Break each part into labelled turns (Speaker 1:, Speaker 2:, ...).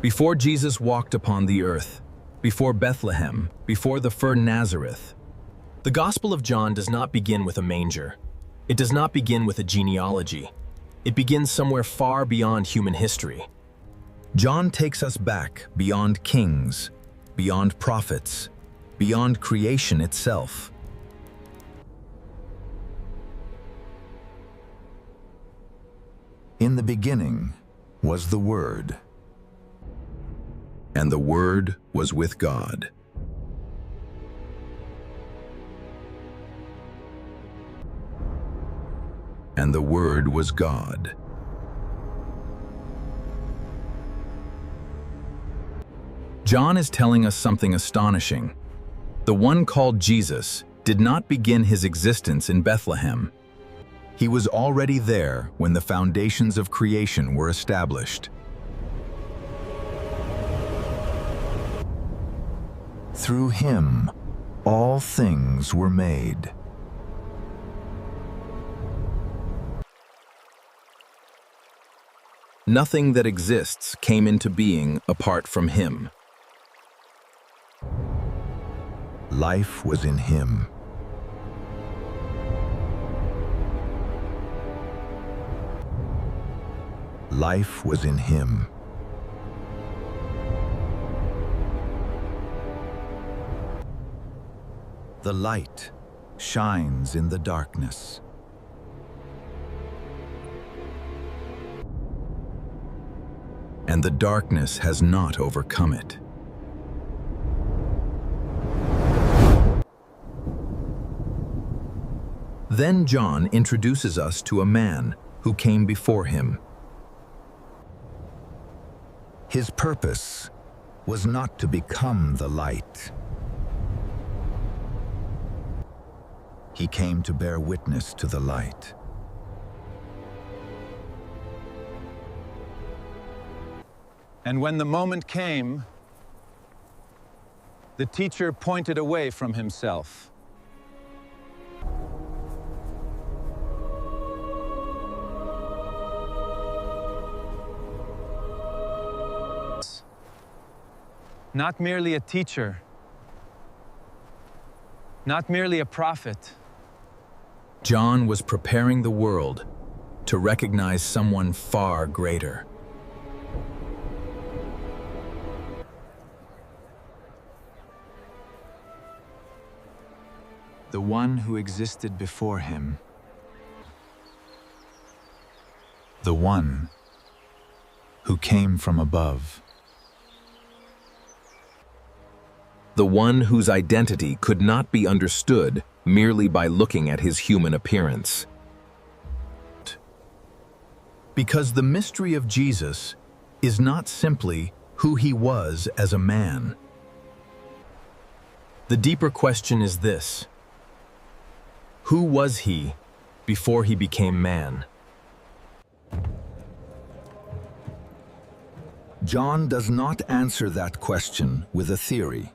Speaker 1: Before Jesus walked upon the earth, before Bethlehem, before the fir Nazareth. The Gospel of John does not begin with a manger. It does not begin with a genealogy. It begins somewhere far beyond human history. John takes us back beyond kings, beyond prophets, beyond creation itself.
Speaker 2: In the beginning was the Word,
Speaker 1: And the Word was with God. And the Word was God. John is telling us something astonishing. The one called Jesus did not begin his existence in Bethlehem. He was already there when the foundations of creation were established.
Speaker 2: through him all things were made.
Speaker 1: Nothing that exists came into being apart from him.
Speaker 2: Life was in him. Life was in him. The light shines in the darkness.
Speaker 1: And the darkness has not overcome it. Then John introduces us to a man who came before him.
Speaker 2: His purpose was not to become the light. He came to bear witness to the light.
Speaker 3: And when the moment came, the teacher pointed away from himself. Not merely a teacher, not merely a prophet.
Speaker 1: John was preparing the world to recognize someone far greater.
Speaker 2: The one who existed before him. The one who came from above.
Speaker 1: The one whose identity could not be understood merely by looking at his human appearance. Because the mystery of Jesus is not simply who he was as a man. The deeper question is this: who was he before he became man?
Speaker 2: John does not answer that question with a theory.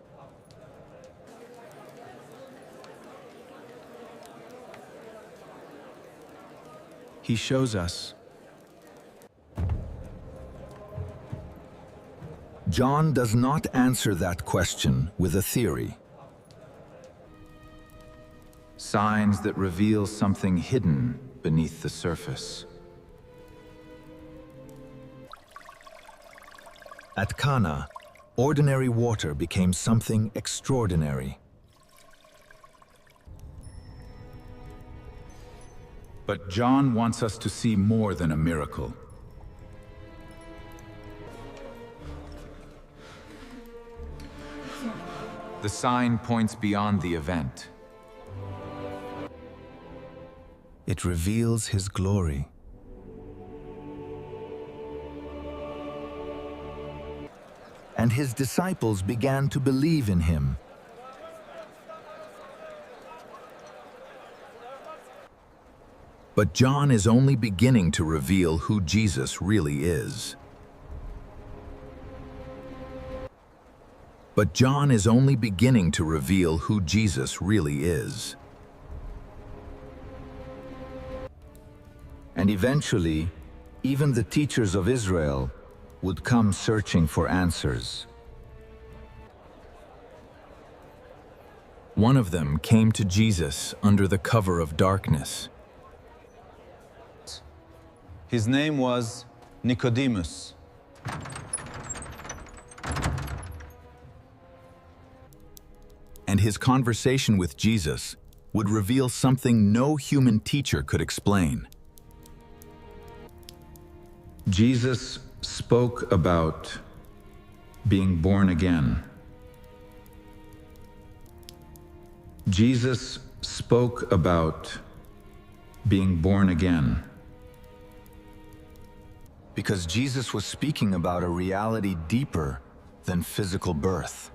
Speaker 2: He shows us. John does not answer that question with a theory. Signs that reveal something hidden beneath the surface. At Cana, ordinary water became something extraordinary. But John wants us to see more than a miracle. The sign points beyond the event. It reveals his glory. And his disciples began to believe in him.
Speaker 1: But John is only beginning to reveal who Jesus really is. But John is only beginning to reveal who Jesus really is.
Speaker 2: And eventually, even the teachers of Israel would come searching for answers.
Speaker 1: One of them came to Jesus under the cover of darkness.
Speaker 3: His name was Nicodemus.
Speaker 1: And his conversation with Jesus would reveal something no human teacher could explain.
Speaker 2: Jesus spoke about being born again. Jesus spoke about being born again. Because Jesus was speaking about a reality deeper than physical birth.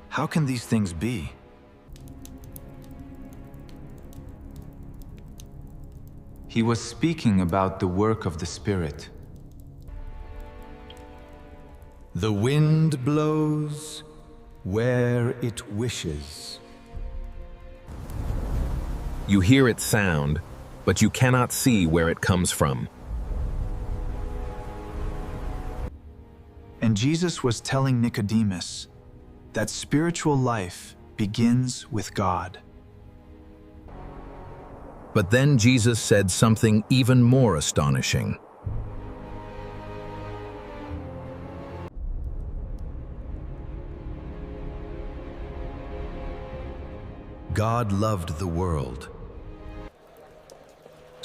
Speaker 2: How can these things be?
Speaker 4: He was speaking about the work of the Spirit.
Speaker 2: The wind blows where it wishes.
Speaker 1: You hear its sound, but you cannot see where it comes from.
Speaker 5: And Jesus was telling Nicodemus that spiritual life begins with God.
Speaker 1: But then Jesus said something even more astonishing.
Speaker 2: God loved the world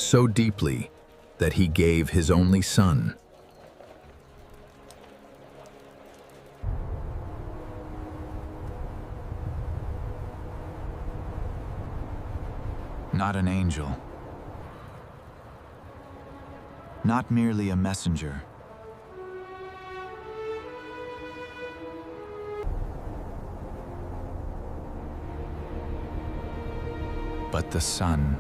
Speaker 1: So deeply that he gave his only son.
Speaker 5: Not an angel. Not merely a messenger. But the Son.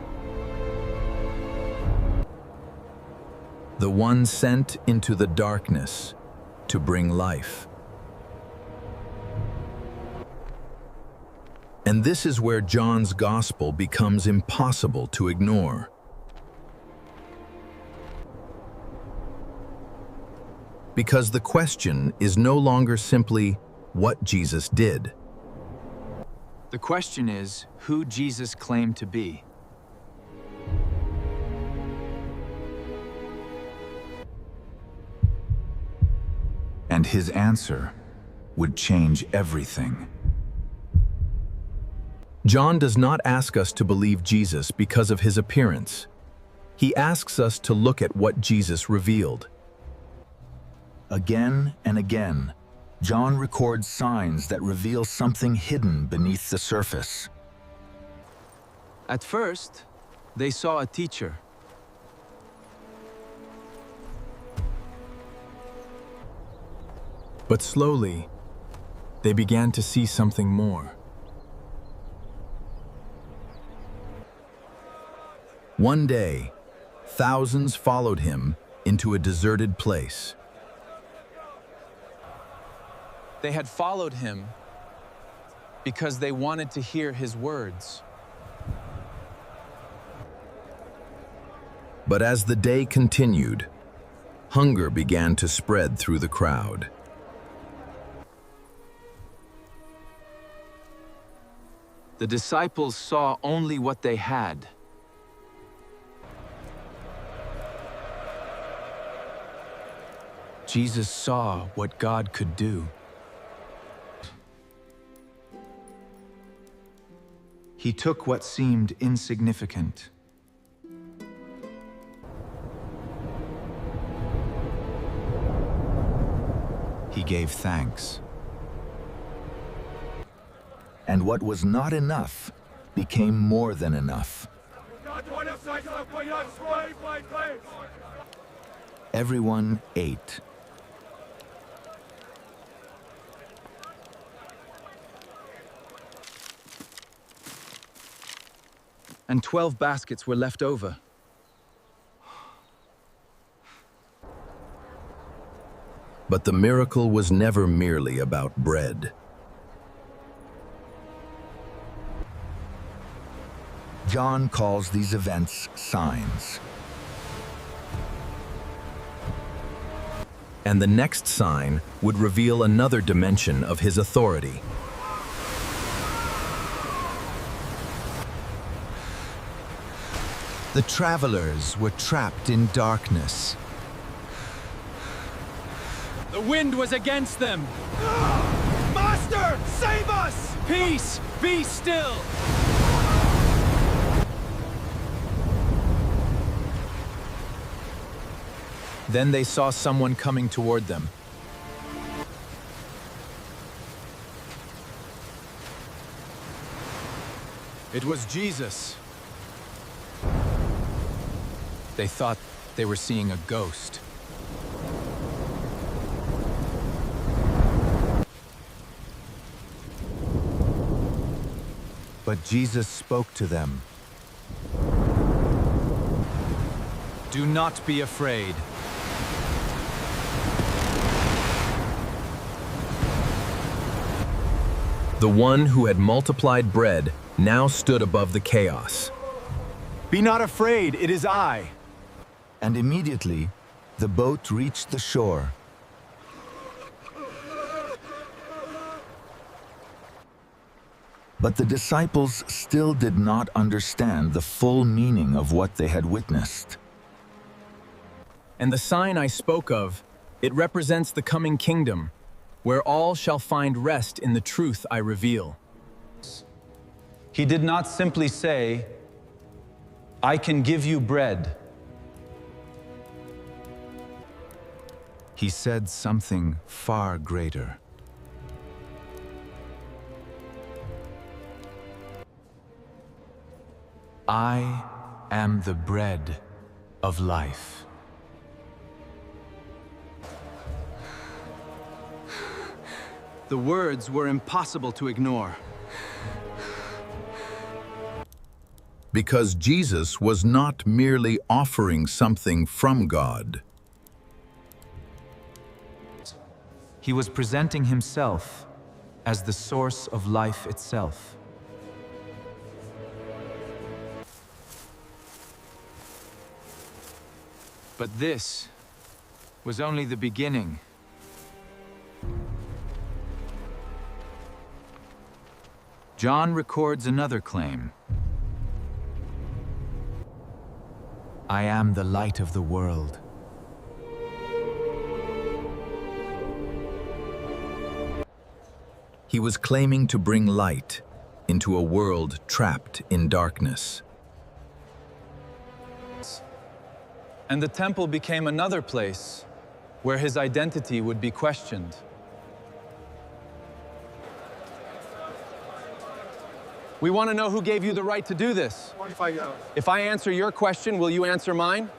Speaker 1: The one sent into the darkness to bring life. And this is where John's gospel becomes impossible to ignore. Because the question is no longer simply what Jesus did.
Speaker 4: The question is who Jesus claimed to be.
Speaker 2: and his answer would change everything.
Speaker 1: John does not ask us to believe Jesus because of his appearance. He asks us to look at what Jesus revealed.
Speaker 2: Again and again, John records signs that reveal something hidden beneath the surface.
Speaker 4: At first, they saw a teacher.
Speaker 1: But slowly, they began to see something more. One day, thousands followed him into a deserted place.
Speaker 4: They had followed him because they wanted to hear his words.
Speaker 1: But as the day continued, hunger began to spread through the crowd.
Speaker 4: The disciples saw only what they had.
Speaker 5: Jesus saw what God could do. He took what seemed insignificant. He gave thanks.
Speaker 2: And what was not enough became more than enough. Everyone ate.
Speaker 4: And 12 baskets were left over.
Speaker 1: But the miracle was never merely about bread.
Speaker 2: John calls these events signs.
Speaker 1: And the next sign would reveal another dimension of his authority.
Speaker 6: The travelers were trapped in darkness.
Speaker 7: The wind was against them.
Speaker 8: Master, save us!
Speaker 7: Peace, be still.
Speaker 4: Then they saw someone coming toward them. It was Jesus. They thought they were seeing a ghost.
Speaker 6: But Jesus spoke to them.
Speaker 7: Do not be afraid.
Speaker 1: The one who had multiplied bread now stood above the chaos.
Speaker 8: Be not afraid, it is I.
Speaker 2: And immediately, the boat reached the shore. But the disciples still did not understand the full meaning of what they had witnessed.
Speaker 4: And the sign I spoke of, it represents the coming kingdom, where all shall find rest in the truth I reveal.
Speaker 3: He did not simply say, I can give you bread.
Speaker 6: He said something far greater. I am the bread of life.
Speaker 7: The words were impossible to ignore.
Speaker 9: Because Jesus was not merely offering something from God.
Speaker 6: He was presenting himself as the source of life itself.
Speaker 7: But this was only the beginning.
Speaker 6: John records another claim. I am the light of the world.
Speaker 1: He was claiming to bring light into a world trapped in darkness.
Speaker 4: And the temple became another place where his identity would be questioned. We want to know who gave you the right to do this. If I answer your question, will you answer mine?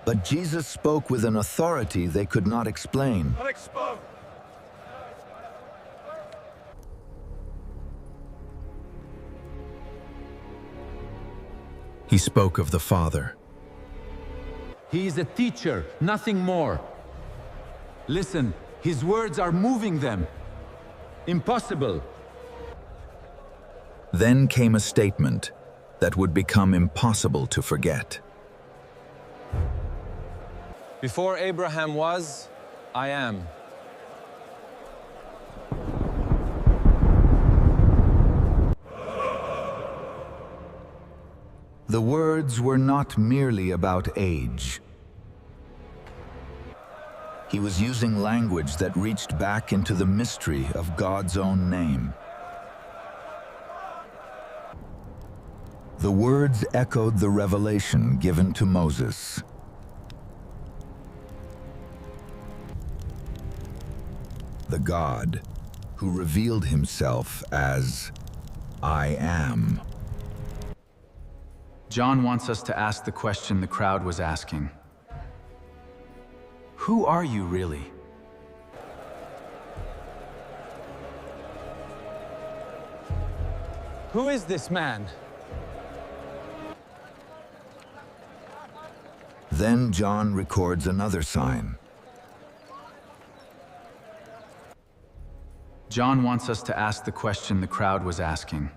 Speaker 2: But Jesus spoke with an authority they could not explain.
Speaker 1: He spoke of the Father.
Speaker 7: He is a teacher, nothing more. Listen, his words are moving them. Impossible.
Speaker 1: Then came a statement that would become impossible to forget.
Speaker 4: Before Abraham was, I am.
Speaker 2: The words were not merely about age. He was using language that reached back into the mystery of God's own name. The words echoed the revelation given to Moses. The God who revealed himself as I am.
Speaker 6: John wants us to ask the question the crowd was asking. Who are you really?
Speaker 4: Who is this man?
Speaker 2: Then John records another sign.
Speaker 6: John wants us to ask the question the crowd was asking.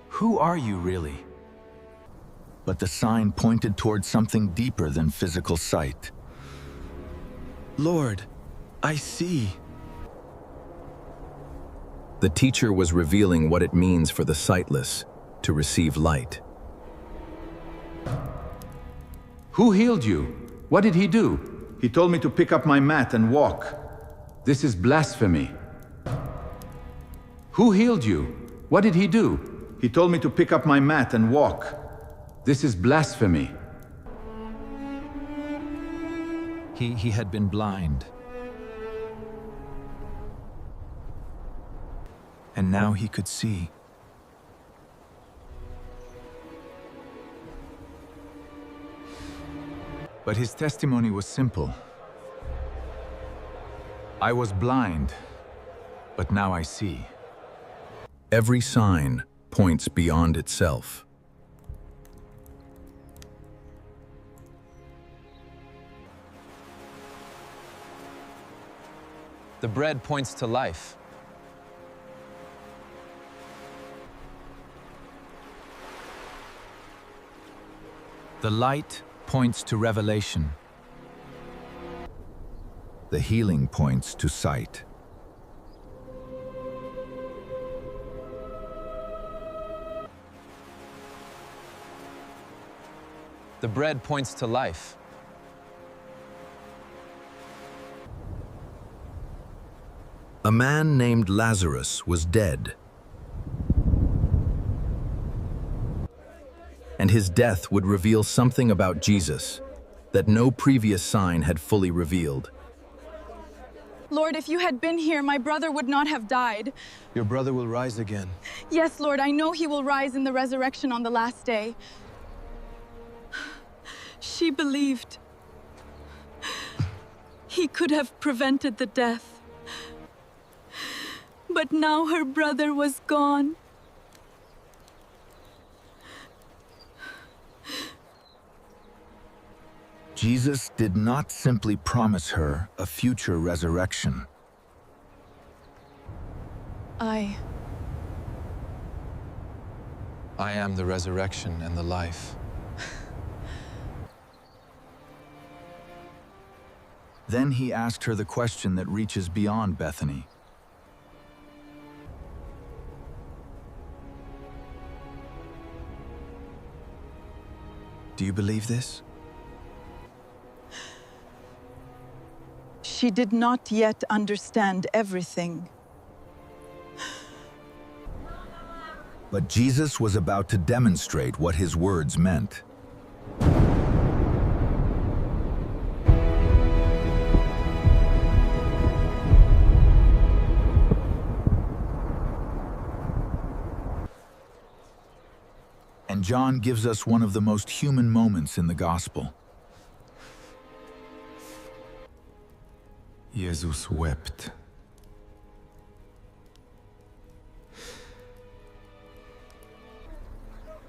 Speaker 6: Who are you really?
Speaker 2: But the sign pointed towards something deeper than physical sight.
Speaker 7: Lord, I see.
Speaker 1: The teacher was revealing what it means for the sightless to receive light.
Speaker 10: Who healed you? What did he do?
Speaker 5: He told me to pick up my mat and walk.
Speaker 10: This is blasphemy. Who healed you? What did he do?
Speaker 5: He told me to pick up my mat and walk.
Speaker 10: This is blasphemy.
Speaker 6: He had been blind.
Speaker 5: And now he could see. But his testimony was simple. I was blind, but now I see.
Speaker 9: Every sign points beyond itself.
Speaker 3: The bread points to life.
Speaker 6: The light points to revelation.
Speaker 9: The healing points to sight.
Speaker 3: The bread points to life.
Speaker 9: A man named Lazarus was dead, and his death would reveal something about Jesus that no previous sign had fully revealed.
Speaker 11: Lord, if you had been here, my brother would not have died.
Speaker 7: Your brother will rise again.
Speaker 11: Yes, Lord, I know he will rise in the resurrection on the last day. She believed. He could have prevented the death. But now her brother was gone.
Speaker 2: Jesus did not simply promise her a future resurrection.
Speaker 11: I
Speaker 3: am the resurrection and the life.
Speaker 2: Then he asked her the question that reaches beyond Bethany.
Speaker 5: Do you believe this?
Speaker 11: She did not yet understand everything.
Speaker 2: But Jesus was about to demonstrate what his words meant. And John gives us one of the most human moments in the gospel.
Speaker 5: Jesus wept.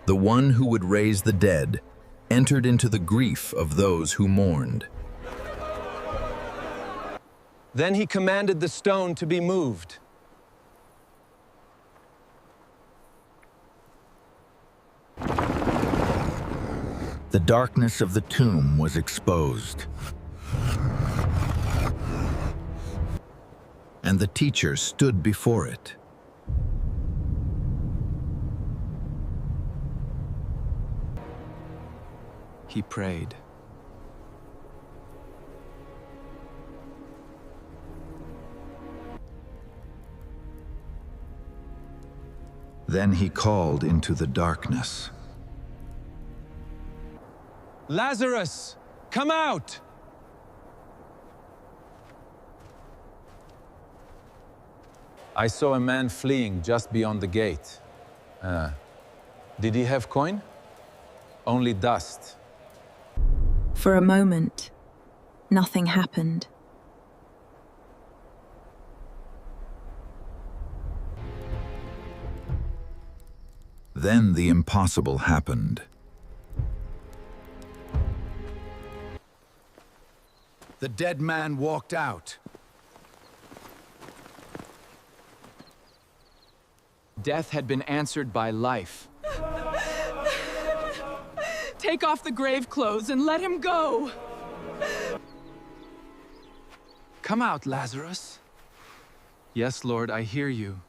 Speaker 9: The one who would raise the dead entered into the grief of those who mourned.
Speaker 3: Then he commanded the stone to be moved.
Speaker 2: The darkness of the tomb was exposed.
Speaker 9: And the teacher stood before it.
Speaker 5: He prayed.
Speaker 2: Then he called into the darkness.
Speaker 3: Lazarus, come out! I saw a man fleeing just beyond the gate. Did he have coin? Only dust.
Speaker 12: For a moment, nothing happened.
Speaker 9: Then the impossible happened.
Speaker 8: The dead man walked out.
Speaker 7: Death had been answered by life.
Speaker 11: take off the grave clothes and let him go.
Speaker 7: Come out, Lazarus. Yes, Lord, I hear you.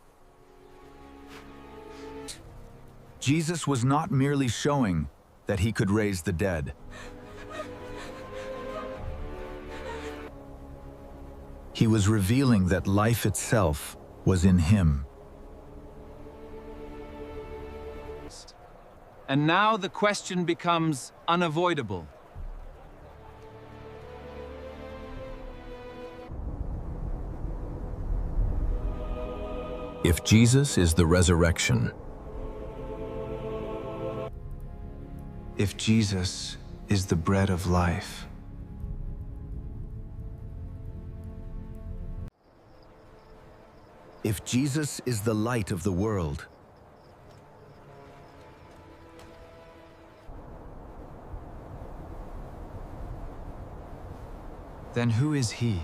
Speaker 2: Jesus was not merely showing that he could raise the dead. He was revealing that life itself was in him.
Speaker 7: And now the question becomes unavoidable.
Speaker 1: If Jesus is the resurrection,
Speaker 5: If Jesus is the bread of life,
Speaker 2: if Jesus is the light of the world,
Speaker 5: then who is he?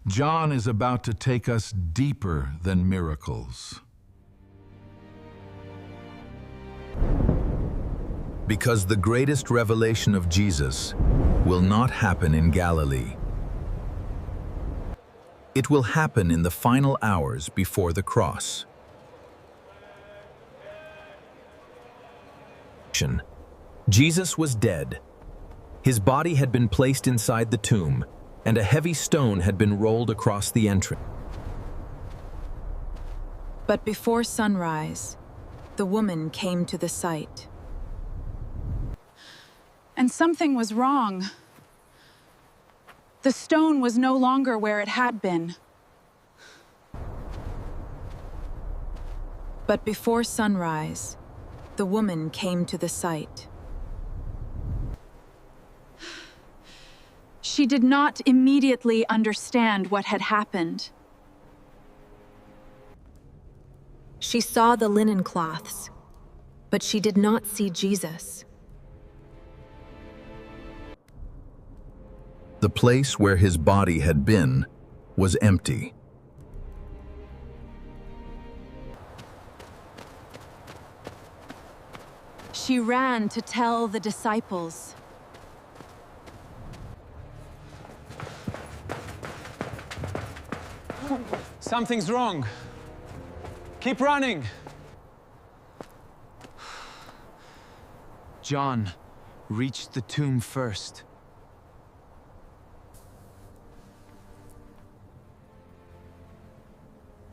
Speaker 9: John is about to take us deeper than miracles. Because the greatest revelation of Jesus will not happen in Galilee. It will happen in the final hours before the cross.
Speaker 1: Jesus was dead. His body had been placed inside the tomb, and a heavy stone had been rolled across the entrance.
Speaker 12: But before sunrise, the woman came to the site.
Speaker 11: And something was wrong. The stone was no longer where it had been.
Speaker 12: But before sunrise, the woman came to the site.
Speaker 11: She did not immediately understand what had happened.
Speaker 12: She saw the linen cloths, but she did not see Jesus.
Speaker 9: The place where his body had been was empty.
Speaker 11: She ran to tell the disciples.
Speaker 7: Something's wrong. Keep running.
Speaker 6: John reached the tomb first.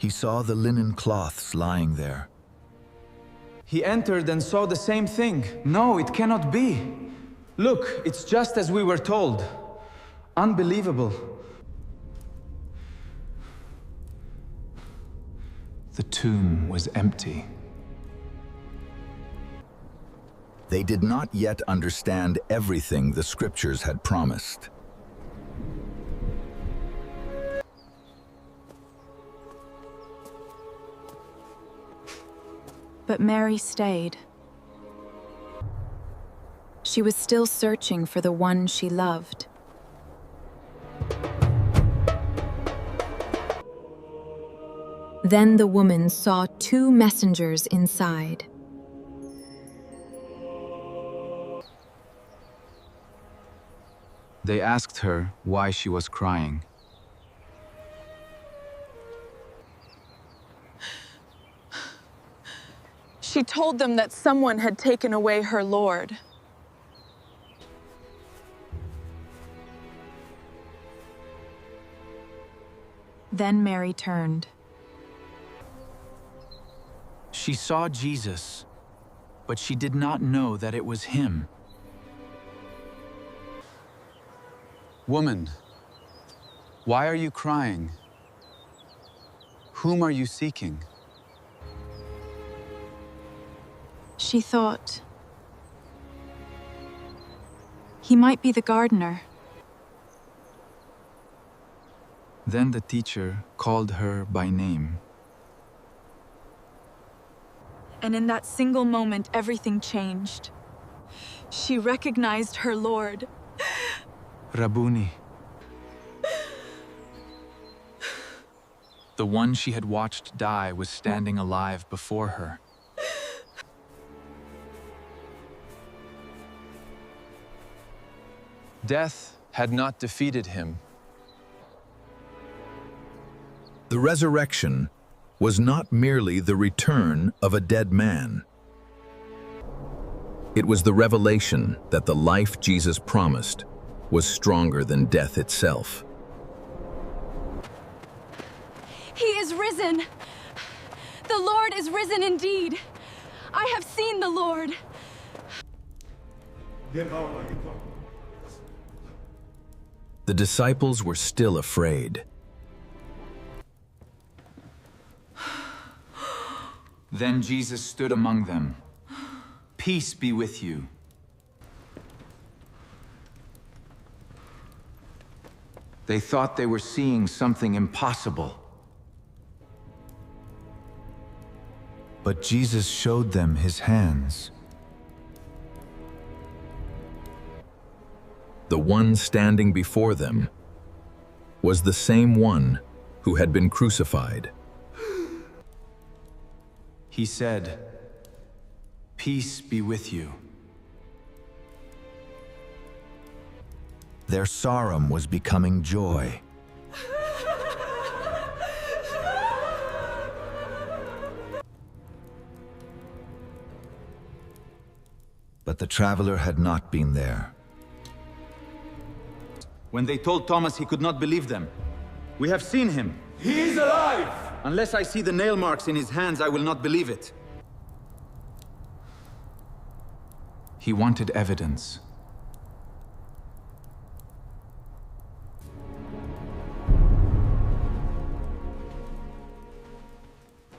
Speaker 2: he saw the linen cloths lying there.
Speaker 6: He entered and saw the same thing. No, it cannot be. Look, it's just as we were told. Unbelievable.
Speaker 5: The tomb was empty.
Speaker 2: They did not yet understand everything the scriptures had promised.
Speaker 12: But Mary stayed. She was still searching for the one she loved. Then the woman saw two messengers inside.
Speaker 6: They asked her why she was crying.
Speaker 11: She told them that someone had taken away her Lord.
Speaker 12: Then Mary turned.
Speaker 6: She saw Jesus, but she did not know that it was him.
Speaker 3: Woman, why are you crying? Whom are you seeking?
Speaker 11: She thought he might be the gardener.
Speaker 6: Then the teacher called her by name.
Speaker 11: And in that single moment, everything changed. She recognized her Lord.
Speaker 6: Rabboni. The one she had watched die was standing alive before her.
Speaker 3: Death had not defeated him.
Speaker 9: The resurrection was not merely the return of a dead man. It was the revelation that the life Jesus promised was stronger than death itself.
Speaker 11: He is risen! The Lord is risen indeed! I have seen the Lord!
Speaker 1: The disciples were still afraid.
Speaker 6: Then Jesus stood among them. Peace be with you. They thought they were seeing something impossible.
Speaker 2: But Jesus showed them his hands.
Speaker 1: The one standing before them was the same one who had been crucified.
Speaker 6: He said, "Peace be with you."
Speaker 2: Their sorrow was becoming joy. But the traveler had not been there.
Speaker 6: When they told Thomas he could not believe them, "We have seen him.
Speaker 13: He is alive!
Speaker 6: Unless I see the nail marks in his hands, I will not believe it." He wanted evidence.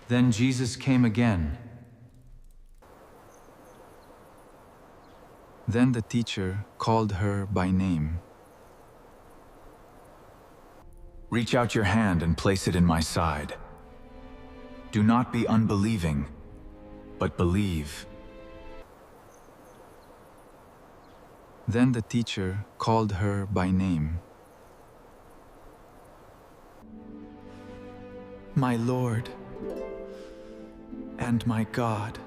Speaker 6: Then Jesus came again. Then the teacher called her by name. "Reach out your hand and place it in my side. Do not be unbelieving, but believe." Then the teacher called her by name. "My Lord and my God."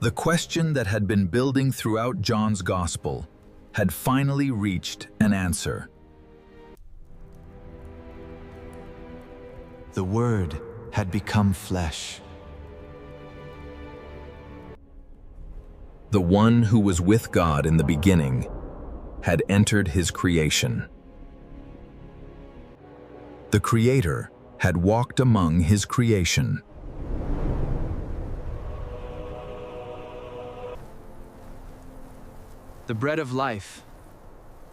Speaker 1: The question that had been building throughout John's Gospel had finally reached an answer.
Speaker 2: The Word had become flesh.
Speaker 1: The one who was with God in the beginning had entered his creation. The Creator had walked among his creation.
Speaker 6: The bread of life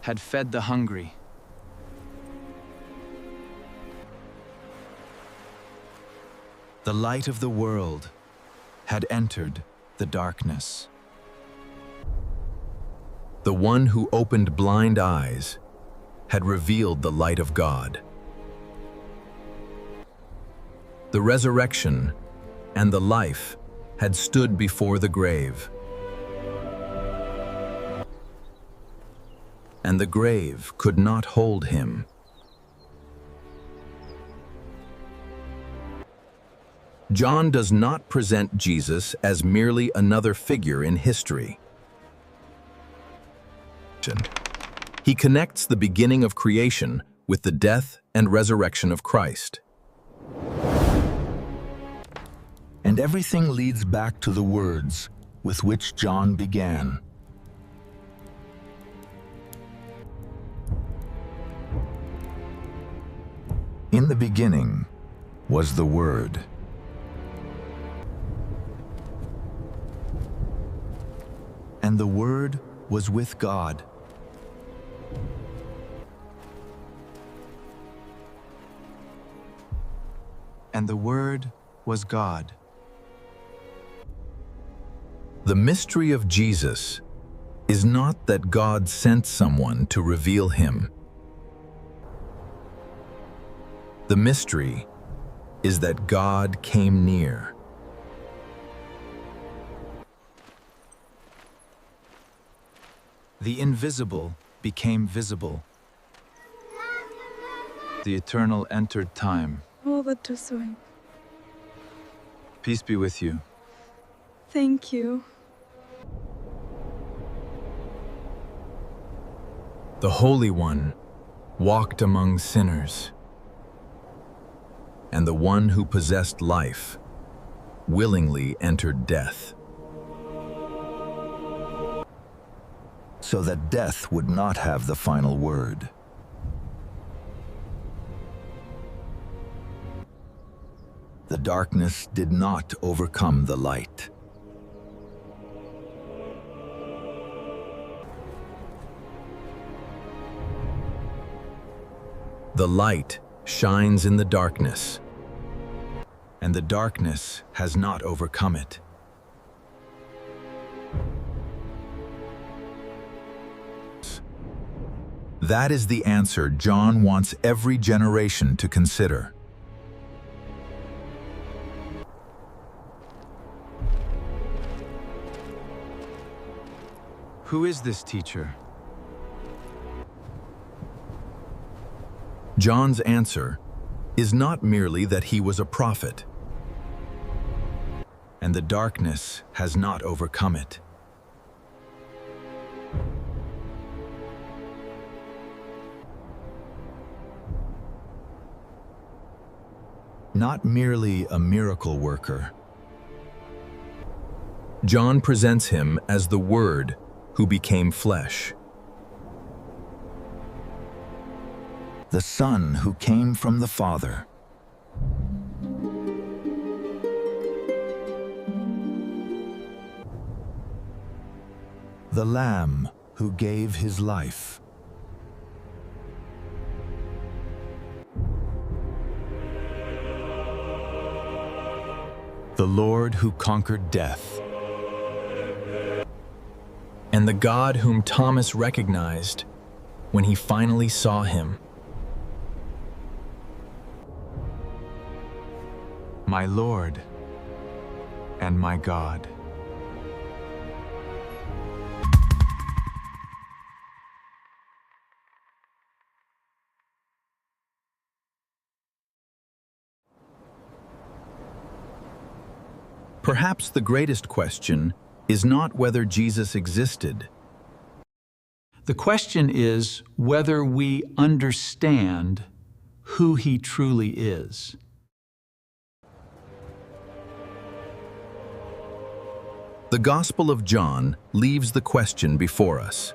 Speaker 6: had fed the hungry.
Speaker 2: The light of the world had entered the darkness.
Speaker 1: The one who opened blind eyes had revealed the light of God. The resurrection and the life had stood before the grave. And the grave could not hold him. John does not present Jesus as merely another figure in history. He connects the beginning of creation with the death and resurrection of Christ.
Speaker 2: And everything leads back to the words with which John began. In the beginning was the Word. And the Word was with God. And the Word was God.
Speaker 1: The mystery of Jesus is not that God sent someone to reveal him. The mystery is that God came near.
Speaker 6: The invisible became visible. The eternal entered time. Peace be with you.
Speaker 11: Thank you.
Speaker 4: the Holy One, walked among sinners.
Speaker 9: And the one who possessed life willingly entered death,
Speaker 2: so that death would not have the final word. The darkness did not overcome the light.
Speaker 9: The light shines in the darkness, and the darkness has not overcome it. That is the answer John wants every generation to consider.
Speaker 5: Who is this teacher?
Speaker 9: John's answer is not merely that he was a prophet, and the darkness has not overcome it. Not merely a miracle worker. John presents him as the Word who became flesh,
Speaker 2: The Son who came from the Father. The Lamb who gave his life. The Lord who conquered death.
Speaker 4: And the God whom Thomas recognized when he finally saw him.
Speaker 5: My Lord and my God.
Speaker 9: Perhaps the greatest question is not whether Jesus existed.
Speaker 13: The question is whether we understand who he truly is.
Speaker 9: The Gospel of John leaves the question before us.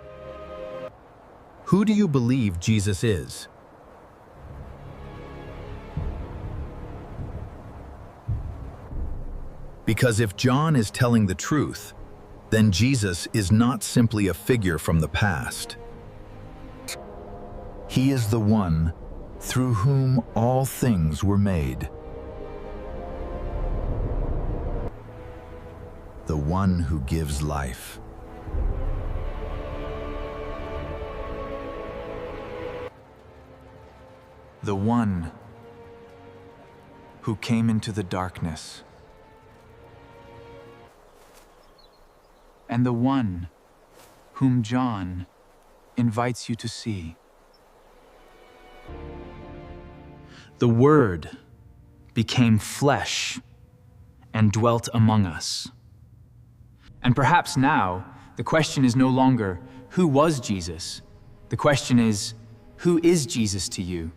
Speaker 9: Who do you believe Jesus is? Because if John is telling the truth, then Jesus is not simply a figure from the past.
Speaker 2: He is the one through whom all things were made. The one who gives life.
Speaker 5: The one who came into the darkness.
Speaker 6: And the one whom John invites you to see. The Word became flesh and dwelt among us. And perhaps now, the question is no longer, who was Jesus? The question is, who is Jesus to you?